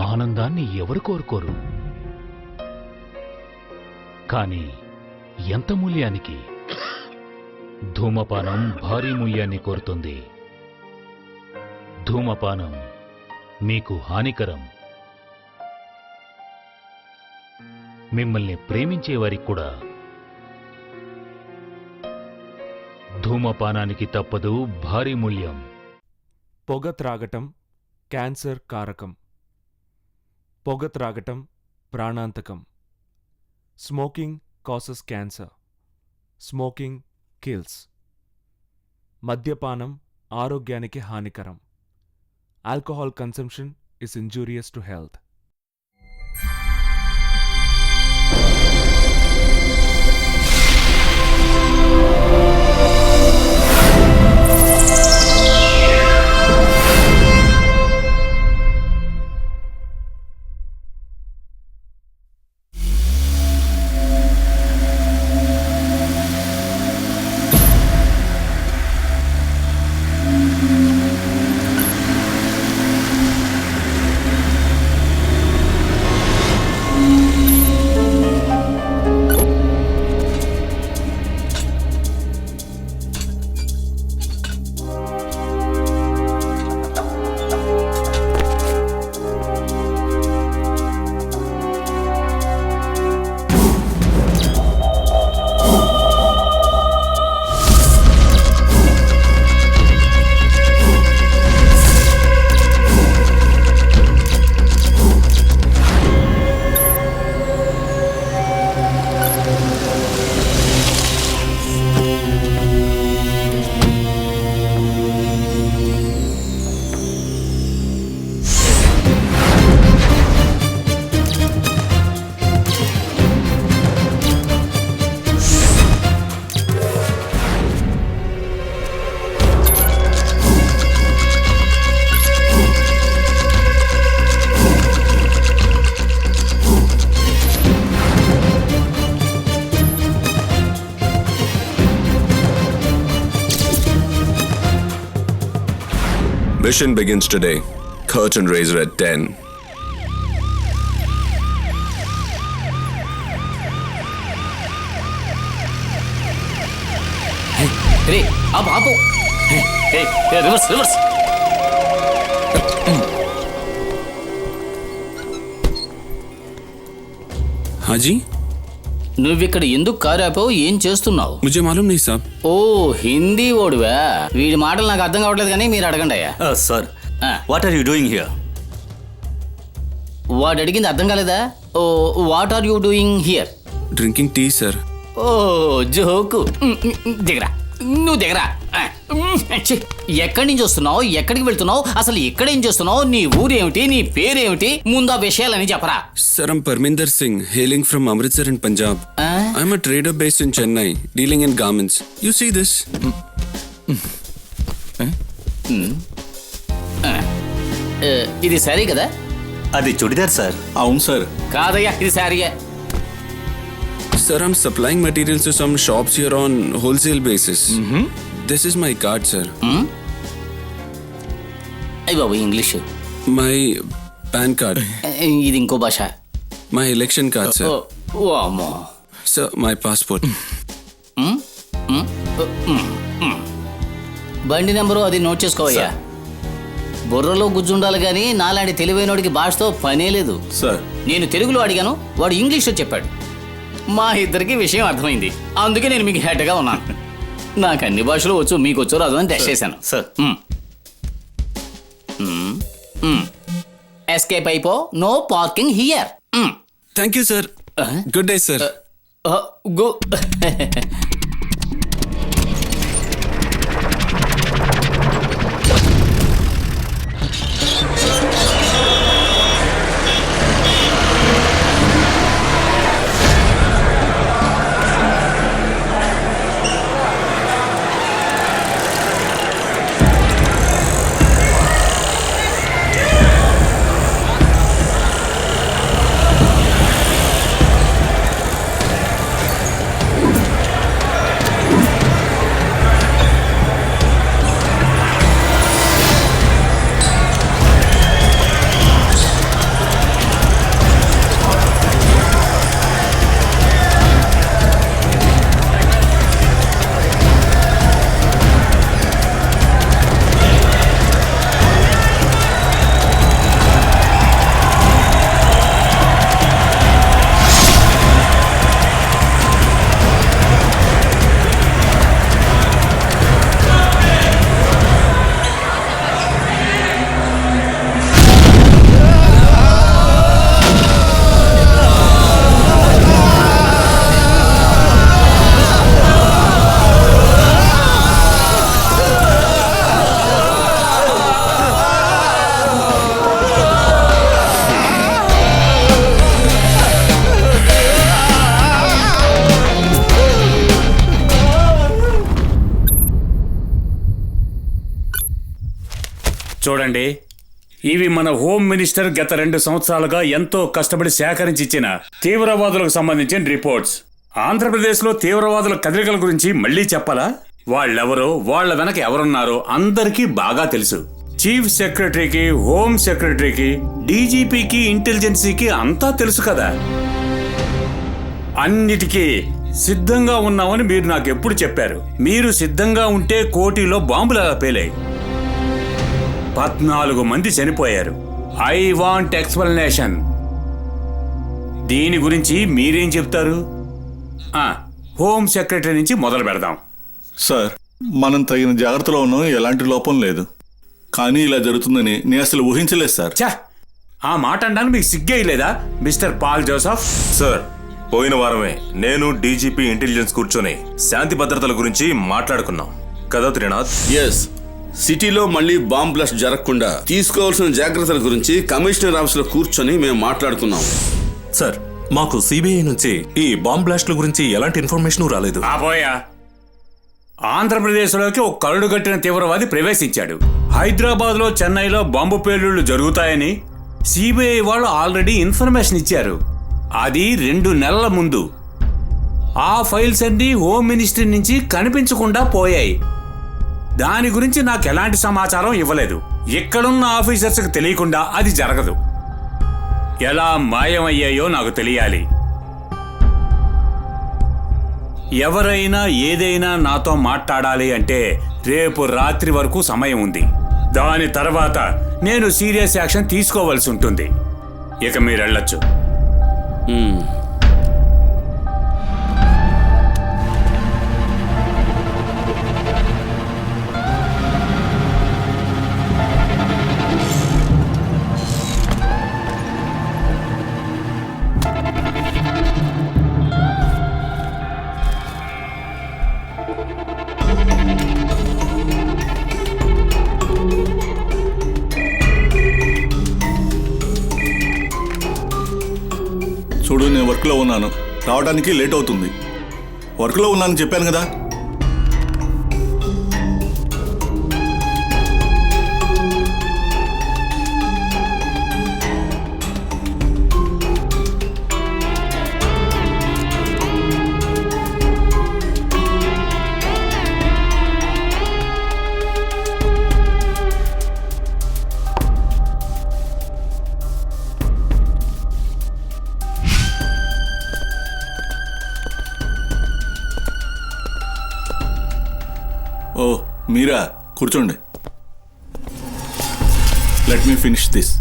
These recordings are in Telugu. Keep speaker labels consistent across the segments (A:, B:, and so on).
A: ఆనందాన్ని ఎవరు కోరుకోరు? కానీ ఎంత మూల్యానికి? ధూమపానం భారీ మూల్యాన్ని కోరుతుంది. ధూమపానం మీకు హానికరం. మిమ్మల్ని ప్రేమించేవారికి కూడా ధూమపానానికి తప్పదు భారీ మూల్యం.
B: పొగ త్రాగటం క్యాన్సర్ కారకం. పొగ త్రాగటం ప్రాణాంతకం. Smoking causes cancer. Smoking kills. మద్యపానం ఆరోగ్యానికి హానికరం. Alcohol consumption is injurious to health.
C: Mission begins today. Curtain raiser at 10.
D: Hey, apu. Hey, reverse.
C: हाँ जी,
D: నువ్విక్కడ ఎందుకు కారు ఆపావు? ఏం చేస్తున్నావు?
C: मुझे मालूम नहीं साहब.
D: ఓ హిందీ ఓడివా? వీడి మాటలు నాకు అర్థం కావట్లేదు, కానీ మీరు అడగండి అయ్యా.
E: Sir, what are you doing here?
D: వాడు అడిగింది అర్థం కాలేదా? ఓ what are you doing here?
C: Drinking tea, sir.
D: ఓ జోకు. దిగరా, నువ్వు దిగరా. ఛీ, ఎక్కడి నుంచి వస్తున్నావు? ఎక్కడికి వెళ్తున్నావు? అసలు ఎక్కడేం చేస్తున్నావు? నీ ఊరేమిటి? నీ పేరేమిటి? ముందు ఆ విషయాలని చెప్పరా.
C: Sir, I'm Parminder Singh, hailing from Amritsar in Punjab. I'm a trader based in Chennai, dealing in garments. You see this?
D: ఇది సరే కదా?
E: అది చుడిదార్ సార్. అవును సార్.
D: కాదయ్యా, ఇది సారీయే.
C: Sir, I'm supplying materials to some shops here on wholesale basis. This is my card, sir.
D: అయ్య బాబు, ఇంగ్లీష్.
C: My PAN card.
D: ఇది ఇంకో భాష.
C: My election card, sir.
D: ఓ అమ్మో.
C: Sir, my passport.
D: బండి నెంబరు అది నోట్ చేసుకోవయ్యా. బుర్రలో గుజ్జుండాలి కానీ నాలాంటి తెలివైనోడికి భాషతో పనే లేదు.
E: సార్,
D: నేను తెలుగులో అడిగాను, వాడు ఇంగ్లీష్లో చెప్పాడు. మా ఇద్దరికి విషయం అర్థమైంది. అందుకే నేను మీకు హెడ్గా ఉన్నాను. నాకు అన్ని భాషలు వచ్చు, మీకు వచ్చు రాదు అని టెస్ట్ చేశాను.
E: సార్.
D: ఎస్కేప్ అయిపో. No parking here.
C: Thank you, sir. Good day, sir.
D: Go.
F: చూడండి, ఇవి మన హోమ్ మినిస్టర్ గత 2 సంవత్సరాలుగా ఎంతో కష్టపడి సేకరించి ఇచ్చిన తీవ్రవాదులకు సంబంధించిన రిపోర్ట్స్. ఆంధ్రప్రదేశ్లో తీవ్రవాదుల కదలికల గురించి మళ్ళీ చెప్పాలా? వాళ్ళెవరో, వాళ్ళ వెనక ఎవరున్నారో అందరికీ బాగా తెలుసు. చీఫ్ సెక్రటరీకి, హోమ్ సెక్రటరీకి, డీజీపీకి, ఇంటెలిజెన్సీకి అంతా తెలుసు కదా. అన్నిటికీ సిద్ధంగా ఉన్నామని మీరు నాకు ఎప్పుడు చెప్పారు? మీరు సిద్ధంగా ఉంటే కోటిలో బాంబులు అలా పేలాయి. 14 మంది చనిపోయారు. I want explanation. దీని గురించి మీరేం చెప్తారు? హోమ్ సెక్రటరీ నుంచి మొదలు పెడదాం.
G: సార్, మనం తగిన జాగ్రత్తలో ఉన్నాం, ఎలాంటి లోపం లేదు. కానీ ఇలా జరుగుతుందని నేను అసలు ఊహించలేదు సార్.
F: ఛా, ఆ మాట అనడానికి మీకు సిగ్గేయలేదా మిస్టర్ పాల్ జోసఫ్?
H: సార్, పోయిన వారమే నేను డీజీపీ ఇంటెలిజెన్స్ కూర్చొని శాంతి భద్రతల గురించి మాట్లాడుకున్నాం కదా త్రినాథ్?
C: ఎస్, సిటీలో మళ్ళీ బాంబ్ బ్లాస్ట్ జరగకుండా తీసుకోవాల్సిన జాగ్రత్తల గురించి కమిషనర్ ఆఫీసులో కూర్చొని మేము మాట్లాడుకున్నాం.
H: సార్, మాకు సిబిఐ నుంచి ఈ బాంబ్ బ్లాస్ట్ల గురించి ఎలాంటి ఇన్ఫర్మేషన్ రాలేదు.
F: ఆపోయా, ఆంధ్రప్రదేశ్లోకి ఒక కరుడు కట్టిన తీవ్రవాది ప్రవేశించాడు. హైదరాబాద్లో, చెన్నైలో బాంబు పేలుళ్లు జరుగుతాయని సిబిఐ వాళ్ళు ఆల్రెడీ ఇన్ఫర్మేషన్ ఇచ్చారు. అది 2 నెలల ముందు. ఆ ఫైల్స్ అన్నీ హోమ్ మినిస్ట్రీ నుంచి కనిపించకుండా పోయాయి. దాని గురించి నాకు ఎలాంటి సమాచారం ఇవ్వలేదు. ఇక్కడున్న ఆఫీసర్స్కి తెలియకుండా అది జరగదు. ఎలా మాయమయ్యాయో నాకు తెలియాలి. ఎవరైనా ఏదైనా నాతో మాట్లాడాలి అంటే రేపు రాత్రి వరకు సమయం ఉంది. దాని తర్వాత నేను సీరియస్ యాక్షన్ తీసుకోవాల్సి ఉంటుంది. ఇక మీరు వెళ్ళొచ్చు.
G: చూడు, నేను వర్క్లో ఉన్నాను, రావడానికి లేట్ అవుతుంది. వర్క్లో ఉన్నానని చెప్పాను కదా. ఓ, మీరా? కూర్చోండి. Let me finish this.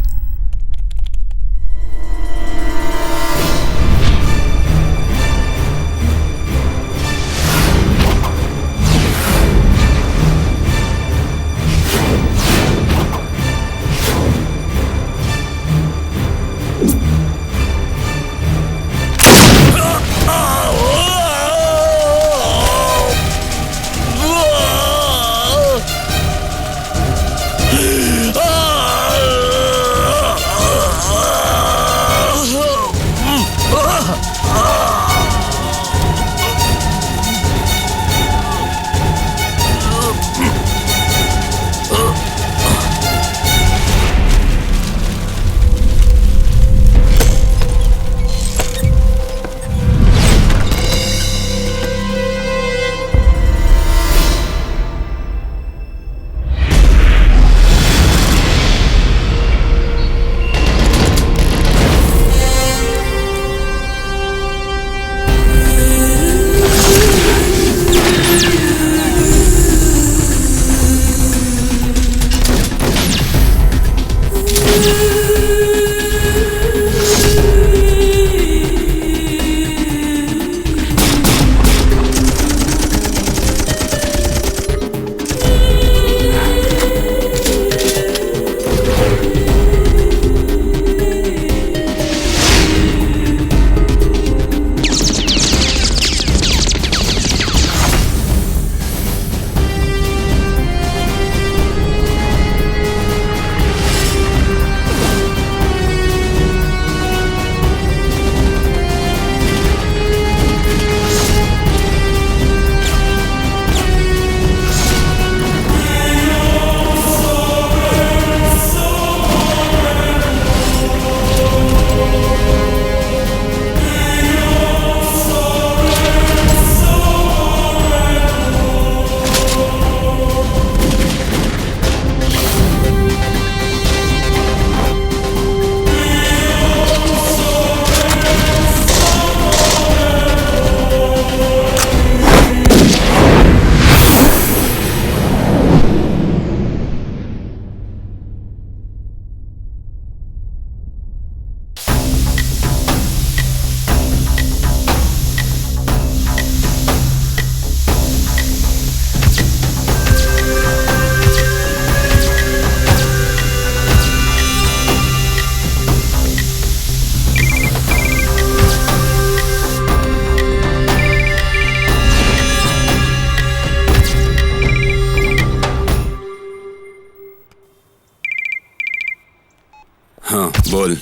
C: బోల్.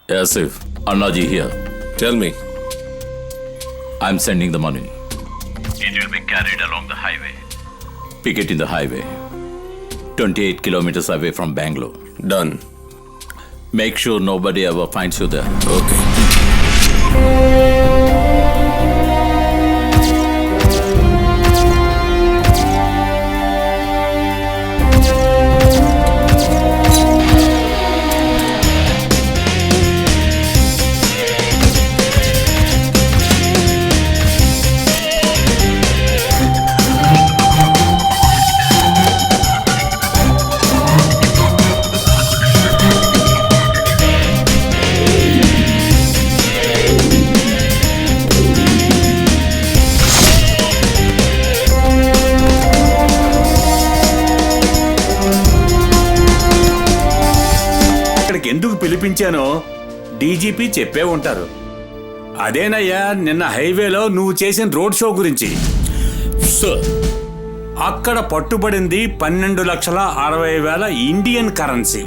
I: Asif, Annaji here.
C: Tell me.
I: I'm sending the money. It will be carried along the highway. Pick it in the highway. 28 kilometers away from Bangalore.
C: Done.
I: Make sure nobody ever finds you there.
C: Okay.
F: ఇక్కడికి ఎందుకు పిలిపించానో డీజీపీ చెప్పే ఉంటారు. అదేనయ్యా నిన్న హైవేలో నువ్వు చేసిన రోడ్ షో గురించి. అక్కడ పట్టుబడింది 12,60,000 ఇండియన్ కరెన్సీ.